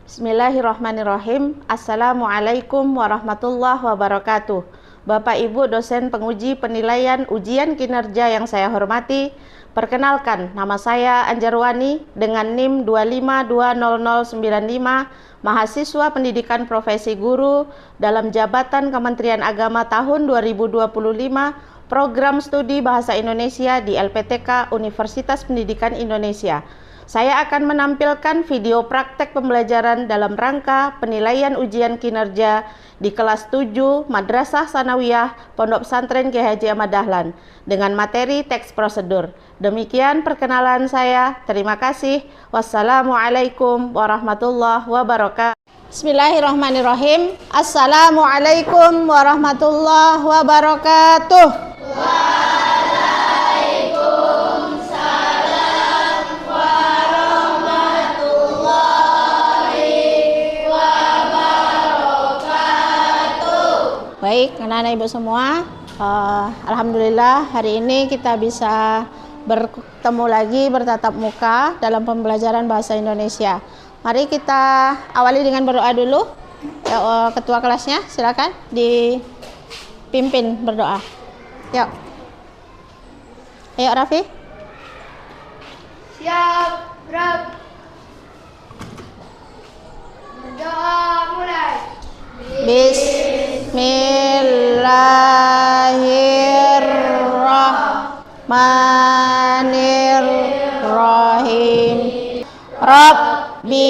Bismillahirrahmanirrahim. Assalamualaikum warahmatullahi wabarakatuh. Bapak Ibu dosen penguji penilaian ujian kinerja yang saya hormati, perkenalkan nama saya Anjarwani dengan NIM 2520095, mahasiswa pendidikan profesi guru dalam jabatan Kementerian Agama tahun 2025, program studi Bahasa Indonesia di LPTK Universitas Pendidikan Indonesia. Saya akan menampilkan video praktek pembelajaran dalam rangka penilaian ujian kinerja di kelas 7 Madrasah Sanawiyah Pondok Pesantren Kiai Haji Ahmad Dahlan dengan materi teks prosedur. Demikian perkenalan saya. Terima kasih. Wassalamualaikum warahmatullahi wabarakatuh. Bismillahirrahmanirrahim. Assalamualaikum warahmatullahi wabarakatuh. Baik, anak-anak ibu semua, alhamdulillah hari ini kita bisa bertemu lagi bertatap muka dalam pembelajaran bahasa Indonesia. Mari kita awali dengan berdoa dulu. Ketua kelasnya silakan dipimpin berdoa. Yuk. Ayo Raffi. Siap, Rab. Berdoa mulai. Bismillahirrahmanirrahim. Rabbi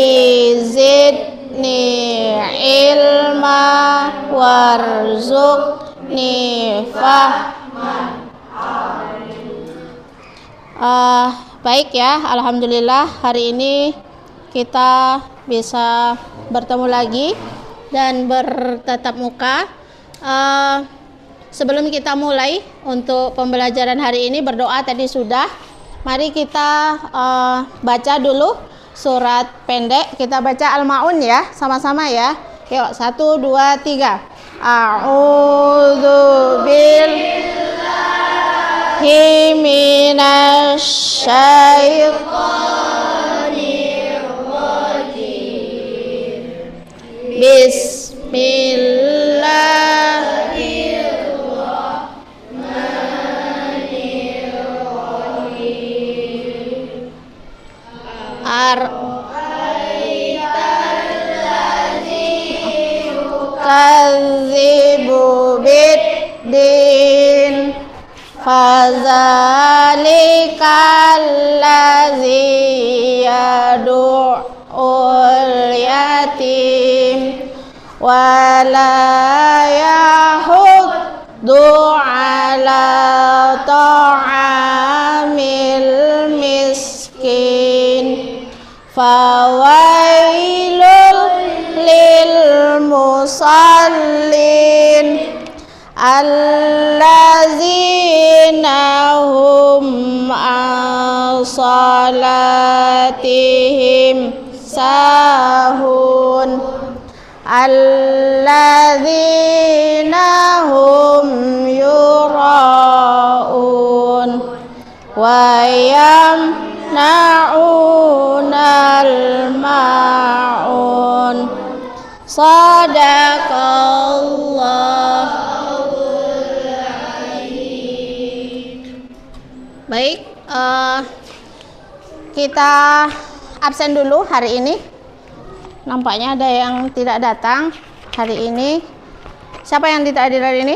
zidni ilma warzuqni fahman. Baik ya, alhamdulillah hari ini kita bisa bertemu lagi dan bertatap muka. Sebelum kita mulai untuk pembelajaran hari ini, berdoa tadi sudah. Mari kita baca dulu surat pendek. Kita baca Al-Ma'un ya, sama-sama ya. Yuk, 1, 2, 3. A'udzu billahi minasy syaithanir rajim. Bismillahirrahmanirrahim. Kadzibu biddin fazalikal ladzi yad'ul yatim wala yahuddu ala ta'amil miskin fawailul lil musallin allazina hum an salatihim sahun alladzina hum yura'un wa yamna'unal ma'un. Shadaqallahul azim. Baik, kita absen dulu hari ini. Nampaknya ada yang tidak datang hari ini. Siapa yang tidak hadir hari ini?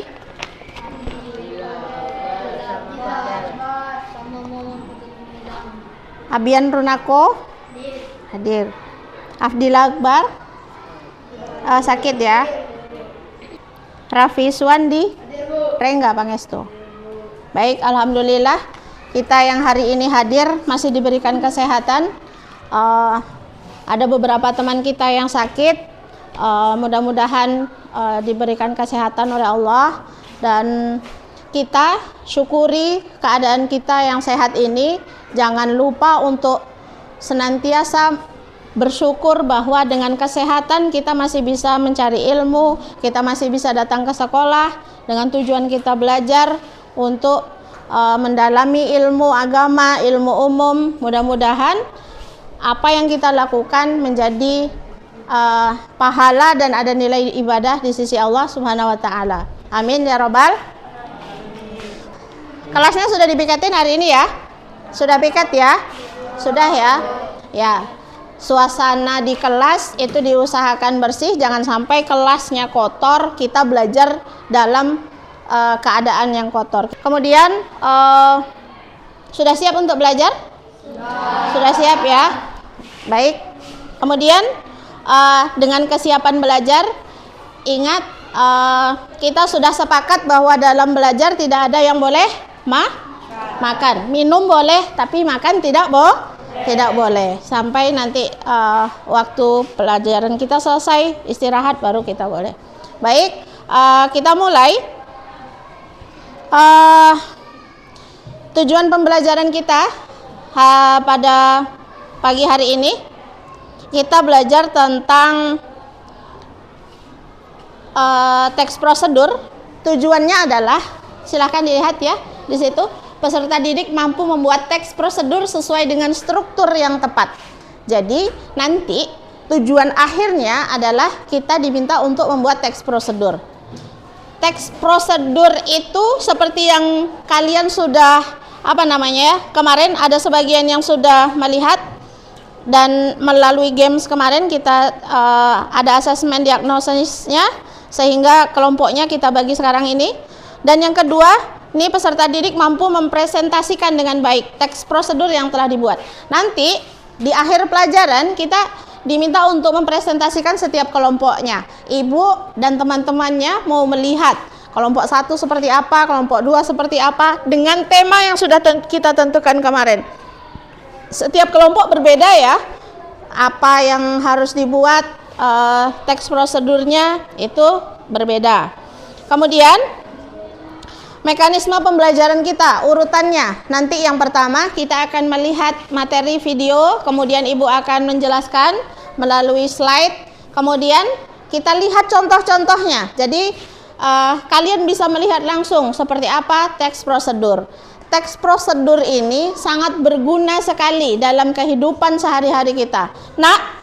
Abian Runako hadir. Afdil Akbar sakit ya. Raffi Suwandi Rengga Pangestu. Baik, alhamdulillah kita yang hari ini hadir masih diberikan kesehatan. Ada beberapa teman kita yang sakit, mudah-mudahan diberikan kesehatan oleh Allah, dan kita syukuri keadaan kita yang sehat ini. Jangan lupa untuk senantiasa bersyukur bahwa dengan kesehatan kita masih bisa mencari ilmu, kita masih bisa datang ke sekolah dengan tujuan kita belajar untuk mendalami ilmu agama, ilmu umum. Mudah-mudahan apa yang kita lakukan menjadi pahala dan ada nilai ibadah di sisi Allah Subhanahu wa taala. Amin ya robbal. Kelasnya sudah dipiketin hari ini ya? Sudah piket ya? Sudah ya? Ya. Suasana di kelas itu diusahakan bersih, jangan sampai kelasnya kotor, kita belajar dalam keadaan yang kotor. Kemudian sudah siap untuk belajar? Sudah siap ya? Baik. Kemudian dengan kesiapan belajar, ingat kita sudah sepakat bahwa dalam belajar tidak ada yang boleh makan. Minum boleh, tapi makan tidak boleh. Sampai nanti waktu pelajaran kita selesai, istirahat baru kita boleh. Baik, kita mulai. Tujuan pembelajaran kita pada pagi hari ini, kita belajar tentang teks prosedur. Tujuannya adalah, silahkan dilihat ya di situ, peserta didik mampu membuat teks prosedur sesuai dengan struktur yang tepat. Jadi nanti tujuan akhirnya adalah kita diminta untuk membuat teks prosedur. Teks prosedur itu seperti yang kalian sudah kemarin ada sebagian yang sudah melihat, dan melalui games kemarin kita ada asesmen diagnosisnya, sehingga kelompoknya kita bagi sekarang ini. Dan yang kedua, ini peserta didik mampu mempresentasikan dengan baik teks prosedur yang telah dibuat. Nanti di akhir pelajaran kita diminta untuk mempresentasikan setiap kelompoknya. Ibu dan teman-temannya mau melihat kelompok 1 seperti apa, kelompok 2 seperti apa, dengan tema yang sudah kita tentukan kemarin. Setiap kelompok berbeda ya, apa yang harus dibuat, teks prosedurnya itu berbeda. Kemudian mekanisme pembelajaran kita, urutannya. Nanti yang pertama kita akan melihat materi video, kemudian Ibu akan menjelaskan melalui slide, kemudian kita lihat contoh-contohnya. Jadi kalian bisa melihat langsung seperti apa teks prosedur. Teks prosedur ini sangat berguna sekali dalam kehidupan sehari-hari kita. Nah,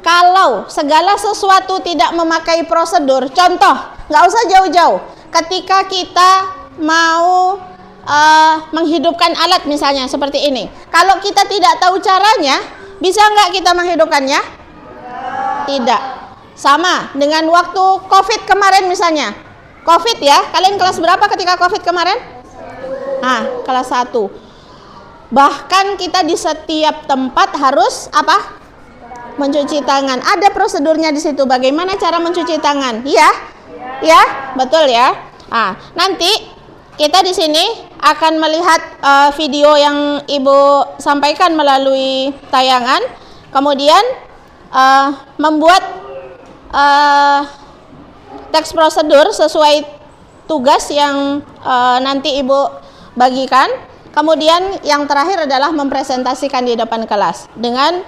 kalau segala sesuatu tidak memakai prosedur, contoh, nggak usah jauh-jauh. Ketika kita mau menghidupkan alat misalnya seperti ini, kalau kita tidak tahu caranya, bisa nggak kita menghidupkannya? Tidak. Sama dengan waktu COVID kemarin misalnya. COVID ya, kalian kelas berapa ketika COVID kemarin? Kelas 1. Bahkan kita di setiap tempat harus mencuci tangan. Ada prosedurnya di situ. Bagaimana cara mencuci tangan? Iya? Ya, betul ya. Nanti kita di sini akan melihat video yang Ibu sampaikan melalui tayangan, kemudian membuat teks prosedur sesuai tugas yang nanti Ibu bagikan. Kemudian yang terakhir adalah mempresentasikan di depan kelas dengan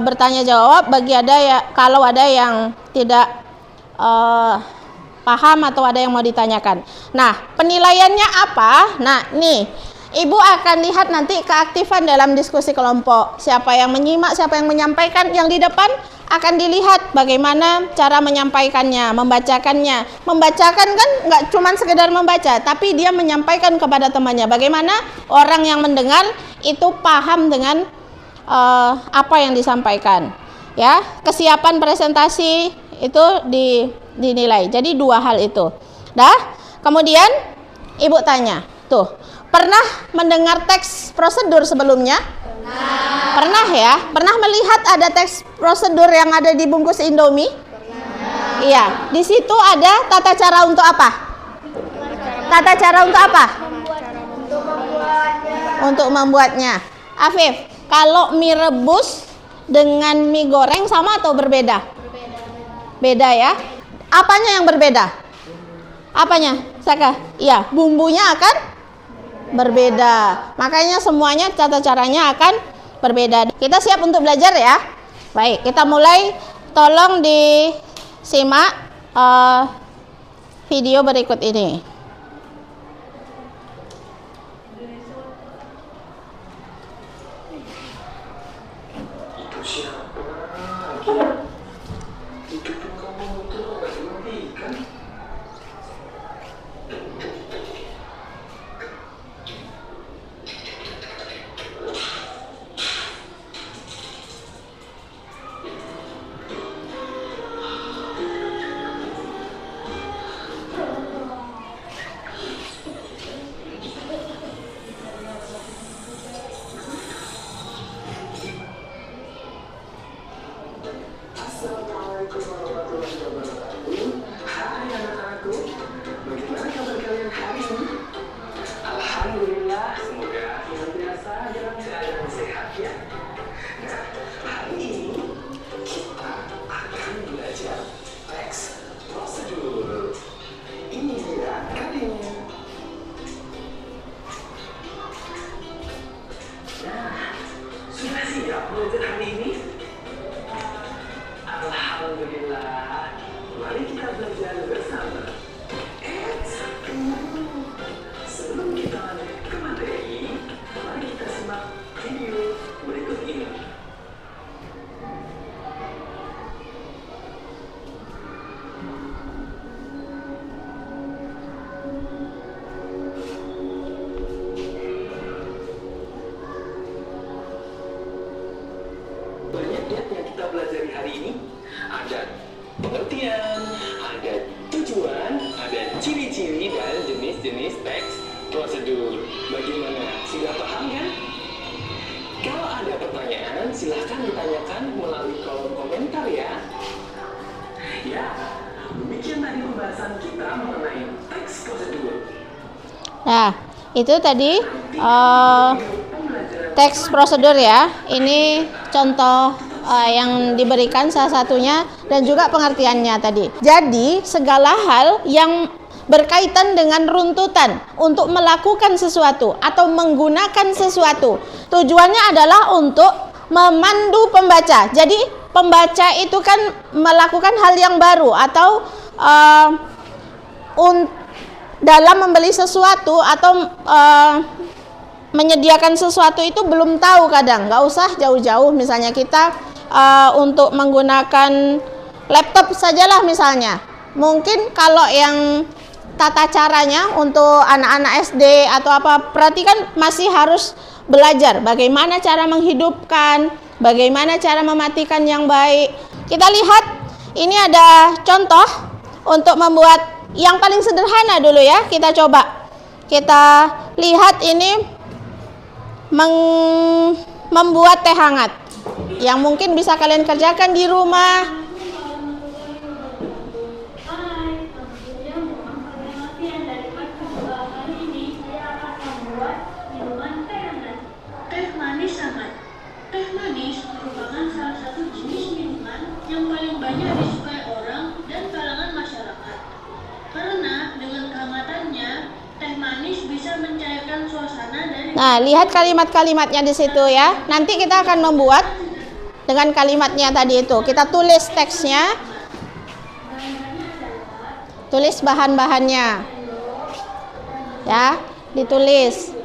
bertanya jawab kalau ada yang tidak paham atau ada yang mau ditanyakan. Nah, penilaiannya apa? Nah, nih, Ibu akan lihat nanti keaktifan dalam diskusi kelompok. Siapa yang menyimak, siapa yang menyampaikan, yang di depan akan dilihat bagaimana cara menyampaikannya, membacakannya. Membacakan kan nggak cuma sekedar membaca, tapi dia menyampaikan kepada temannya. Bagaimana orang yang mendengar itu paham dengan apa yang disampaikan. Ya, kesiapan presentasi itu dinilai. Jadi 2 hal itu. Kemudian Ibu tanya, pernah mendengar teks prosedur sebelumnya? Pernah ya? Pernah melihat ada teks prosedur yang ada di bungkus Indomie? Iya, di situ ada tata cara untuk apa? Tata cara untuk apa? Untuk membuatnya. Afif, kalau mie rebus dengan mie goreng sama atau berbeda? Beda ya? Apanya yang berbeda? Apanya? Saka? Iya, bumbunya akan berbeda. Makanya semuanya tata caranya akan berbeda. Kita siap untuk belajar ya? Baik, kita mulai. Tolong disimak video berikut ini. Assalamualaikum warahmatullahi wabarakatuh. Hai anak-anakku, bagaimana kabar kalian hari ini? Alhamdulillah, semoga senantiasa dalam keadaan sehat ya. Nah, hari ini kita akan belajar teks prosedur. Ini dia kalinya. Nah, sudah siap belajar hari ini? Alhamdulillah, mari kita belajar bersama. Sebelum kita lanjut ke materi, mari kita simak video berikut ini. Banyak ya yang kita pelajari hari ini. Ada pengertian, ada tujuan, ada ciri-ciri dan jenis-jenis teks prosedur. Bagaimana? Sudah paham kan? Kalau ada pertanyaan, silahkan ditanyakan melalui kolom komentar ya. Ya, demikian tadi pembahasan kita mengenai teks prosedur. Nah, itu tadi teks prosedur ya. Ini contoh yang diberikan salah satunya dan juga pengertiannya tadi. Jadi segala hal yang berkaitan dengan runtutan untuk melakukan sesuatu atau menggunakan sesuatu, tujuannya adalah untuk memandu pembaca. Jadi pembaca itu kan melakukan hal yang baru atau dalam membeli sesuatu atau menyediakan sesuatu itu belum tahu kadang. Nggak usah jauh-jauh, misalnya kita untuk menggunakan laptop sajalah misalnya. Mungkin kalau yang tata caranya untuk anak-anak SD atau apa, perhatikan masih harus belajar bagaimana cara menghidupkan, bagaimana cara mematikan yang baik. Kita lihat, ini ada contoh untuk membuat yang paling sederhana dulu ya. Kita coba, kita lihat ini membuat teh hangat yang mungkin bisa kalian kerjakan di rumah. Hai, tentunya merupakan latihan dari kedua kali ini saya akan membuat minuman teh hangat. Teh manis hangat. Teh manis merupakan salah satu jenis minuman yang paling banyak disukai orang dan kalangan masyarakat. Karena dengan kehanggatannya, teh manis bisa mencairkan suasana dari. Nah, lihat kalimat-kalimatnya di situ ya. Nanti kita akan membuat dengan kalimatnya tadi itu. Kita tulis teksnya, tulis bahan-bahannya, ya, ditulis.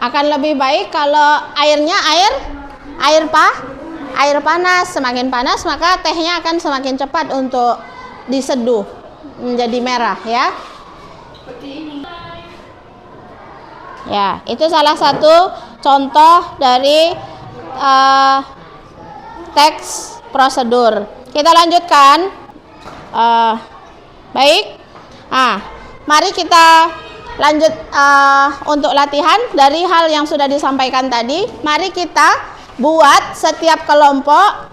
Akan lebih baik kalau airnya air panas. Semakin panas maka tehnya akan semakin cepat untuk diseduh menjadi merah ya. Ya, itu salah satu contoh dari teks prosedur. Kita lanjutkan. Baik. Mari kita lanjut untuk latihan dari hal yang sudah disampaikan tadi. Mari kita buat setiap kelompok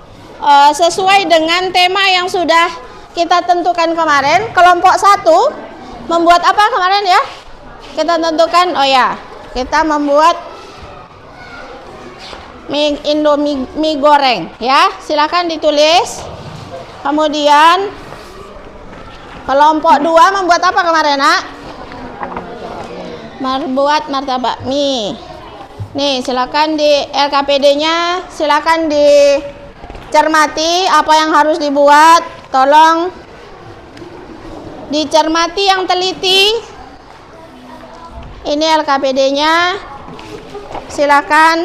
sesuai dengan tema yang sudah kita tentukan kemarin. Kelompok 1 membuat apa kemarin ya? Kita tentukan, kita membuat mie goreng ya. Silakan ditulis. Kemudian kelompok 2 membuat apa kemarin, Nak? Membuat martabak mie. Nih, silakan di LKPD-nya, silakan dicermati apa yang harus dibuat. Tolong Dicermati yang teliti. Ini LKPD-nya. Silakan.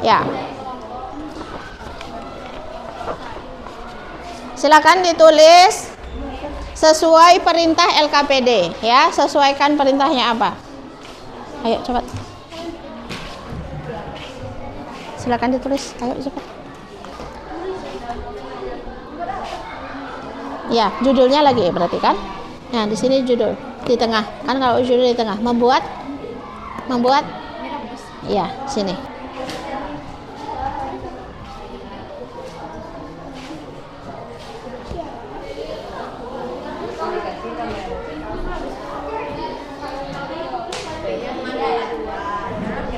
Ya. Silakan ditulis sesuai perintah LKPD, ya. Sesuaikan perintahnya apa? Ayo cepat. Silakan ditulis. Ayo cepat. Ya, judulnya lagi berarti kan? Nah, di sini judul di tengah. Kan kalau judul di tengah, membuat ya, sini.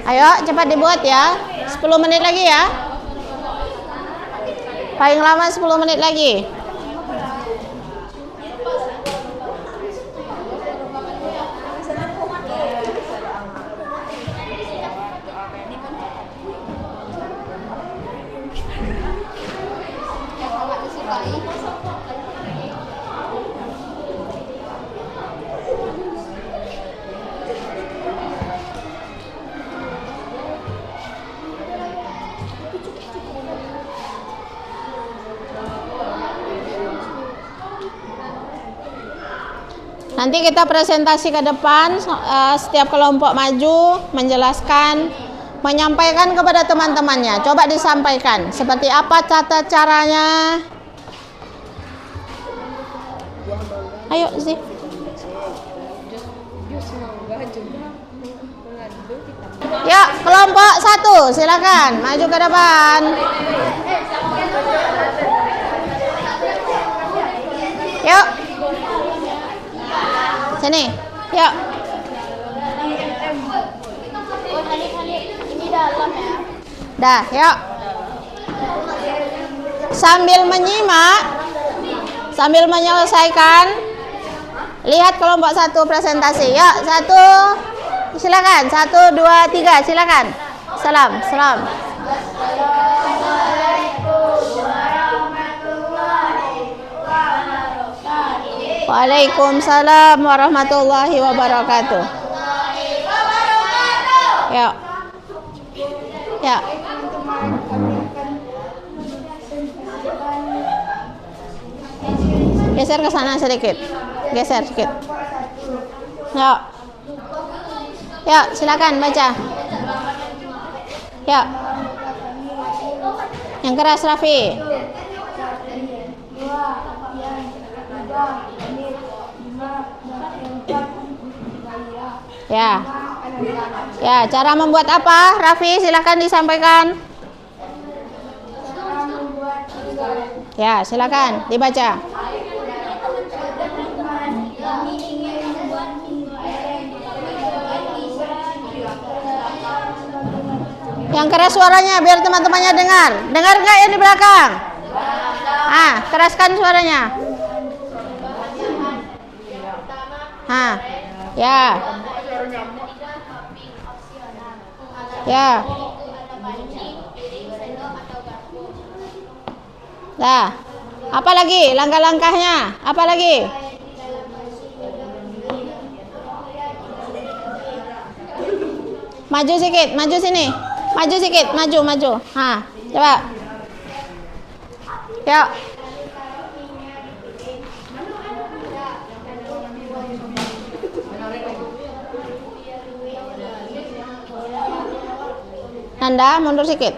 Ayo cepat dibuat ya. 10 menit lagi ya. Paling lama 10 menit lagi. Nanti kita presentasi ke depan, setiap kelompok maju, menjelaskan, menyampaikan kepada teman-temannya. Coba disampaikan, seperti apa tata caranya. Ayo sih. Ya, kelompok 1, silakan maju ke depan. Yuk. Sini, yuk. Ini dalam ya. Dah, yuk. Sambil menyimak, sambil menyelesaikan, lihat kelompok 1 presentasi. Yuk, 1, silakan. 1, 2, 3, silakan. Salam. Waalaikumsalam warahmatullahi wabarakatuh. Yuk. Ya. Geser ke sana sedikit. Geser sedikit. Yuk. Yuk, silakan baca. Yuk. Yang keras, Raffi. Ya. Ya, cara membuat apa? Raffi, silakan disampaikan. Ya, silakan dibaca. Yang keras suaranya biar teman-temannya dengar. Dengar nggak yang di belakang? Keraskan suaranya. Ya. Ya. Dah. Apa lagi? Langkah-langkahnya. Apa lagi? Maju sedikit, maju sini. Maju sedikit, maju. Coba. Yuk. Nanda, mundur sedikit.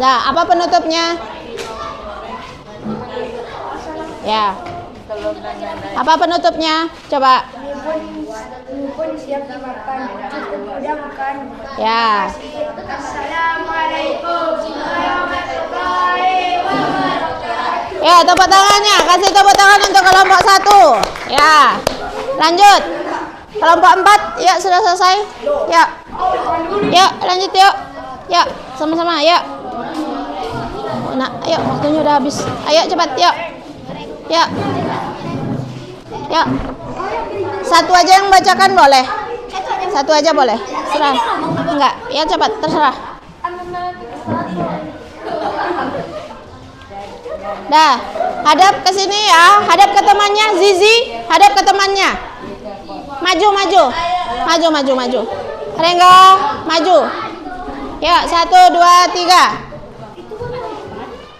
Nah, apa penutupnya? Ya. Apa penutupnya? Coba. Pun siap dimakan, cukup udah makan. Ya. Assalamualaikum warahmatullahi wabarakatuh. Ya, tepuk tangannya. Kasih tepuk tangan untuk kelompok 1. Ya. Lanjut. Kelompok 4, yuk sudah selesai. Yuk. Yuk, lanjut yuk. Yuk, sama-sama, yuk. Nah, ayo waktunya udah habis. Ayo cepat, yuk. Yuk. Yuk. Satu aja yang bacakan boleh. Satu aja boleh. Serah. Enggak, ya cepat, terserah. Dah, hadap ke sini ya. Hadap ke temannya, Zizi. Hadap ke temannya. Maju, maju. Maju, maju, maju. Rengga, maju. Yuk, 1, 2, 3.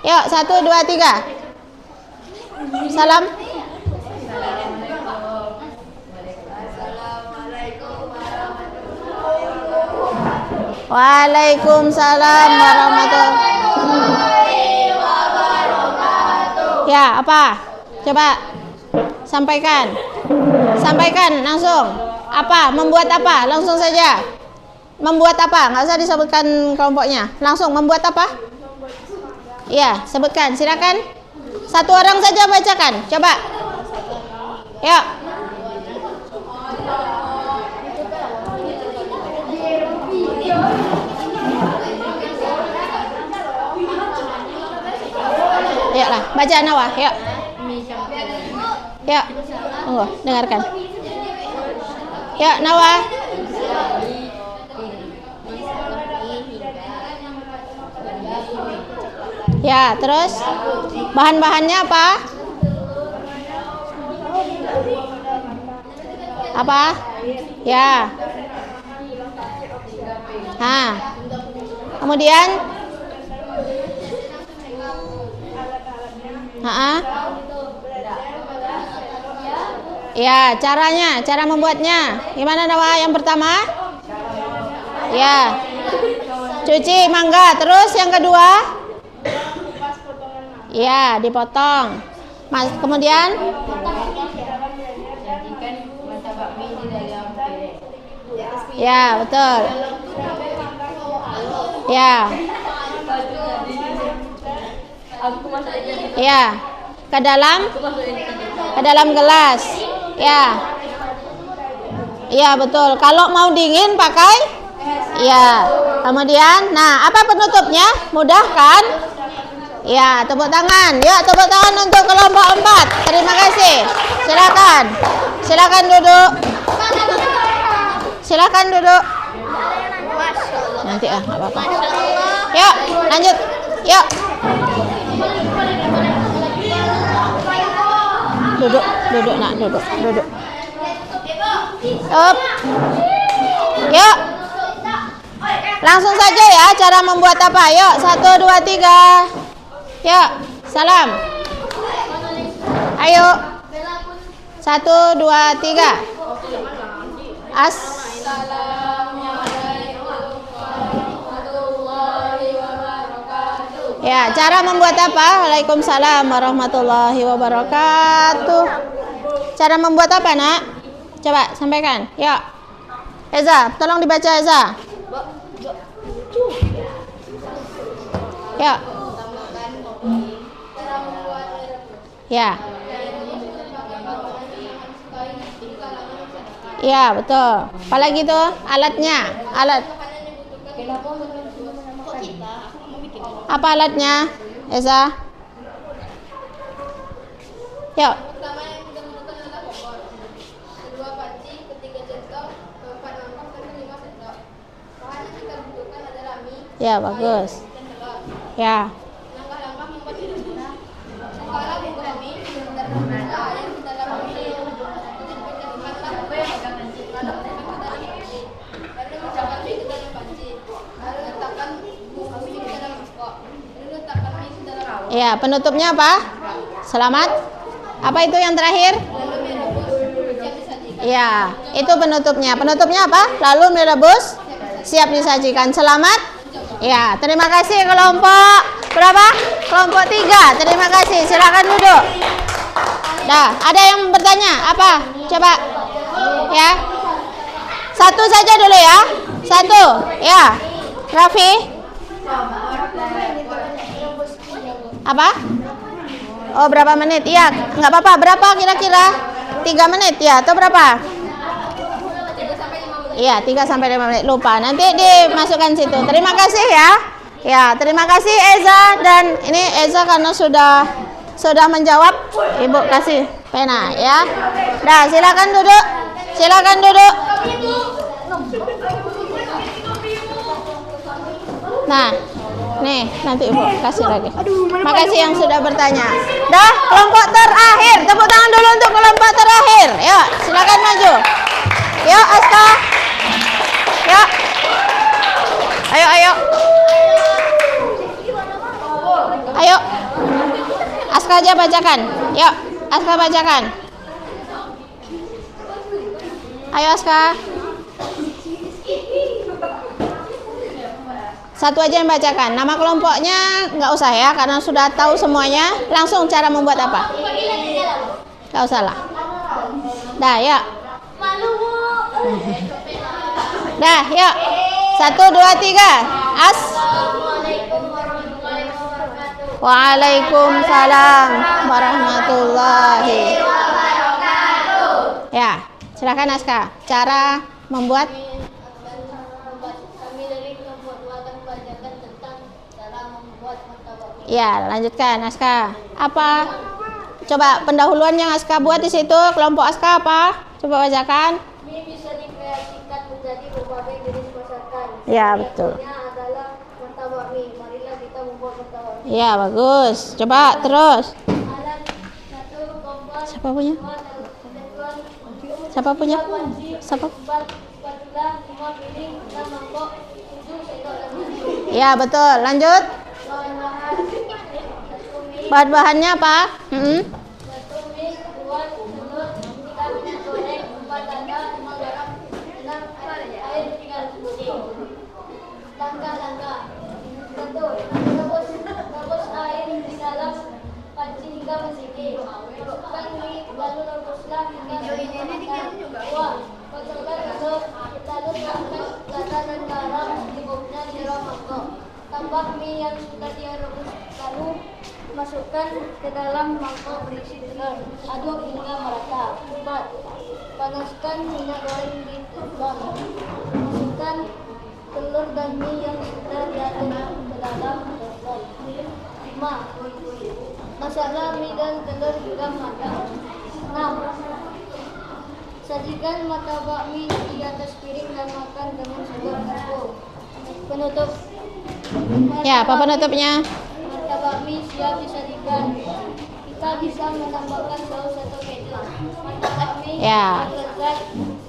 Yuk, 1, 2, 3. Salam. Waalaikumsalam warahmatullahi wabarakatuh. Ya, apa? Coba sampaikan. Sampaikan langsung. Apa? Membuat apa? Langsung saja. Membuat apa? Nggak usah disebutkan kelompoknya. Langsung membuat apa? Iya, sebutkan. Silakan. Satu orang saja bacakan. Coba. Yuk. Yuk lah, baca Nawa. Yuk. Yuk. Tunggu, dengarkan. Yuk, Nawa. Ya, terus bahan-bahannya apa? Apa? Ya. Nah. Kemudian ya, caranya, cara membuatnya. Gimana Nawa yang pertama? Ya. Cuci mangga, terus yang kedua? Ya, dipotong. Kemudian ya, betul. Ya. Ya. Ke dalam gelas. Ya. Iya, betul. Kalau mau dingin pakai ya. Kemudian, nah, apa penutupnya? Mudah kan? Ya, tepuk tangan. Yuk, tepuk tangan untuk kelompok 4. Terima kasih. Silakan. Silakan duduk. Silakan duduk. Nanti nggak apa-apa. Yuk, lanjut. Yuk. Duduk, duduk, nak, duduk, duduk. Up. Yuk. Langsung saja ya cara membuat apa. Yuk, 1, 2, 3. Yuk, salam. Ayo. 1, 2, 3. Ya, cara membuat apa? Waalaikumsalam warahmatullahi wabarakatuh. Cara membuat apa, Nak? Coba sampaikan. Yuk. Eza, tolong dibaca Eza. Yuk. Ya. Ya, betul. Apalagi tuh alatnya? Alat. Apa alatnya, Eza? Yuk. Ya, bagus. Ya. Ya, penutupnya apa? Selamat. Apa itu yang terakhir? Ya, itu penutupnya. Penutupnya apa? Lalu merebus, siap disajikan. Selamat. Ya, terima kasih kelompok berapa? Kelompok 3. Terima kasih. Silakan duduk. Dah, ada yang bertanya? Apa? Coba. Ya. Satu saja dulu ya. Satu. Ya. Raffi. Apa? Oh, berapa menit? Iya, nggak apa-apa. Berapa kira-kira? 3 menit ya, atau berapa? Iya, 3 sampai 5 menit. Lupa. Nanti dimasukkan situ. Terima kasih ya. Ya, terima kasih Eza, dan ini Eza karena sudah menjawab, Ibu kasih pena ya. Dah, silakan duduk. Silakan duduk. Nah, nih nanti Ibu kasih lagi. Makasih yang sudah bertanya. Dah, kelompok terakhir. Tepuk tangan dulu untuk kelompok terakhir. Yuk, silakan maju. Yuk, Aska. Yuk. Ayo, ayo. Ayo. Aska aja bacakan. Yuk, Aska bacakan. Ayo Aska. Satu aja yang bacakan. Nama kelompoknya nggak usah ya, karena sudah tahu semuanya. Langsung cara membuat apa? Nggak usah lah. Dah, ya. Dah, yuk. 1, 2, 3. Waalaikumsalam warahmatullahi wabarakatuh. Ya, silakan Aska. Cara membuat. Ya, lanjutkan Aska. Apa? Coba pendahuluan yang Aska buat di situ. Kelompok Aska apa? Coba bacakan. Mie bisa dikreasikan menjadi berbagai jenis masakan. Ya, betul. Contohnya adalah martabak mie. Marilah kita membuat martabak mie. Ya, bagus. Coba terus. Alat 1 kompas. Siapa punya? Siapa punya? Siapa? 4 spatula, 5 piring, 6 mangkok, 7 sendok dan mangkok. Ya, betul. Lanjut. Bahan-bahan 1 mie, Bahan-bahannya apa? 1 mie, 2 telur, 3 minyak goreng, 4 lada, 5 garam, 6 air, 3 putih. Langkah-langkah. 1. Rebus air di dalam panci hingga mendidih. Masukkan mie, lalu rebuslah hingga matang. 2. Kocokkan telur, lalu tambahkan lada dan garam, secukupnya di dalam mangkok. Tambah mie yang sudah direbus, lalu masukkan ke dalam mangkok berisi telur. Aduk hingga merata. 4. Panaskan minyak goreng di teflon. Masukkan telur dan mie yang sudah diaduk ke dalam teflon. 5. Masaklah mie dan telur hingga matang. 6. Sajikan martabak mie di atas piring dan makan dengan sendok garpu. Penutup. Ya, apa penutupnya? Martabak mie siap disajikan. Kita bisa menambahkan saus atau keju. Martabak mie Ya. yang lezat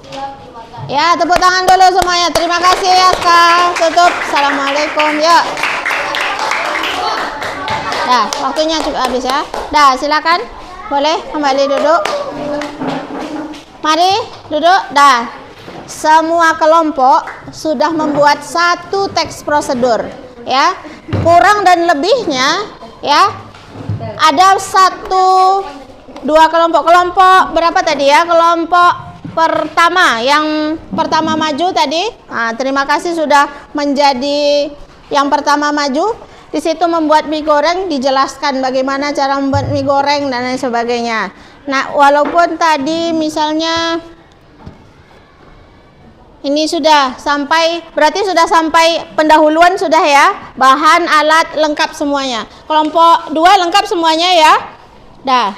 siap dimakan. Ya, tepuk tangan dulu semuanya. Terima kasih ya, Aska. Tutup. Assalamualaikum. Yuk. Dah, waktunya cukup habis ya. Dah, silakan. Boleh kembali duduk. Mari duduk. Dah. Semua kelompok sudah membuat satu teks prosedur, ya. Kurang dan lebihnya, ya. Ada 1, 2 kelompok. Kelompok berapa tadi ya? Kelompok pertama, yang pertama maju tadi. Nah, terima kasih sudah menjadi yang pertama maju. Di situ membuat mie goreng, dijelaskan bagaimana cara membuat mie goreng dan lain sebagainya. Nah, walaupun tadi misalnya ini sudah sampai, berarti sudah sampai pendahuluan sudah ya. Bahan, alat, lengkap semuanya. Kelompok 2 lengkap semuanya ya. Dah.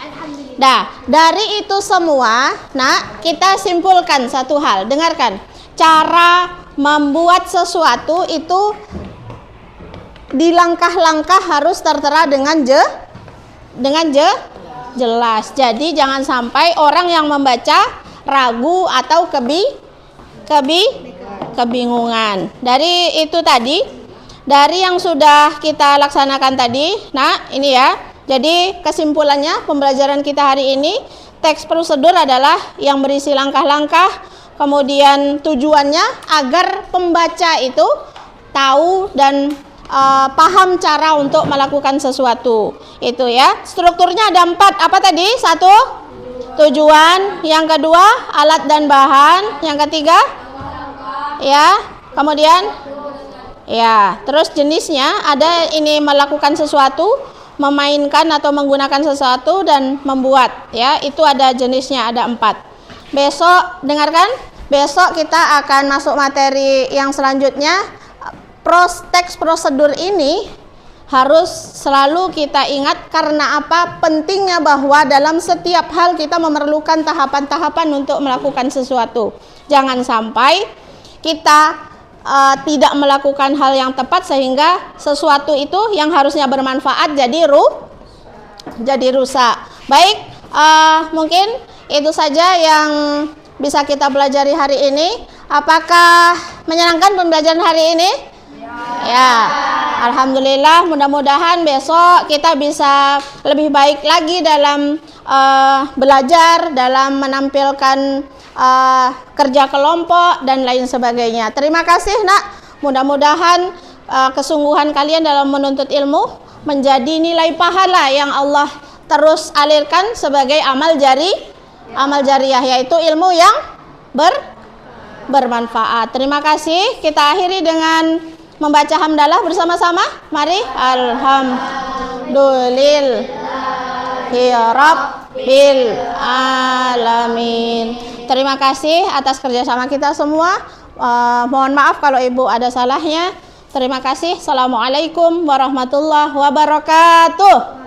Dah. Dari itu semua, nah kita simpulkan satu hal. Dengarkan. Cara membuat sesuatu itu di langkah-langkah harus tertera dengan jelas. Jadi jangan sampai orang yang membaca ragu atau kebingungan. Dari itu tadi, dari yang sudah kita laksanakan tadi, nah ini ya. Jadi kesimpulannya pembelajaran kita hari ini, teks prosedur adalah yang berisi langkah-langkah, kemudian tujuannya agar pembaca itu tahu dan paham cara untuk melakukan sesuatu. Itu ya. Strukturnya ada 4. Apa tadi? 1, tujuan. Yang kedua, alat dan bahan. Yang ketiga, ya. Kemudian, ya. Terus jenisnya ada ini melakukan sesuatu, memainkan atau menggunakan sesuatu, dan membuat. Ya, itu ada jenisnya, ada 4. Besok dengarkan besok kita akan masuk materi yang selanjutnya. Teks prosedur ini harus selalu kita ingat, karena apa? Pentingnya bahwa dalam setiap hal kita memerlukan tahapan-tahapan untuk melakukan sesuatu. Jangan sampai kita tidak melakukan hal yang tepat sehingga sesuatu itu yang harusnya bermanfaat jadi rusak. Baik, mungkin itu saja yang bisa kita pelajari hari ini. Apakah menyenangkan pembelajaran hari ini? Ya, alhamdulillah. Mudah-mudahan besok kita bisa lebih baik lagi dalam belajar, dalam menampilkan kerja kelompok dan lain sebagainya. Terima kasih, Nak. Mudah-mudahan kesungguhan kalian dalam menuntut ilmu menjadi nilai pahala yang Allah terus alirkan sebagai amal jariah, yaitu ilmu yang bermanfaat. Terima kasih. Kita akhiri dengan membaca hamdalah bersama-sama. Mari. Alhamdulillahi rabbil alamin. Terima kasih atas kerjasama kita semua. Mohon maaf kalau Ibu ada salahnya. Terima kasih. Assalamualaikum warahmatullahi wabarakatuh.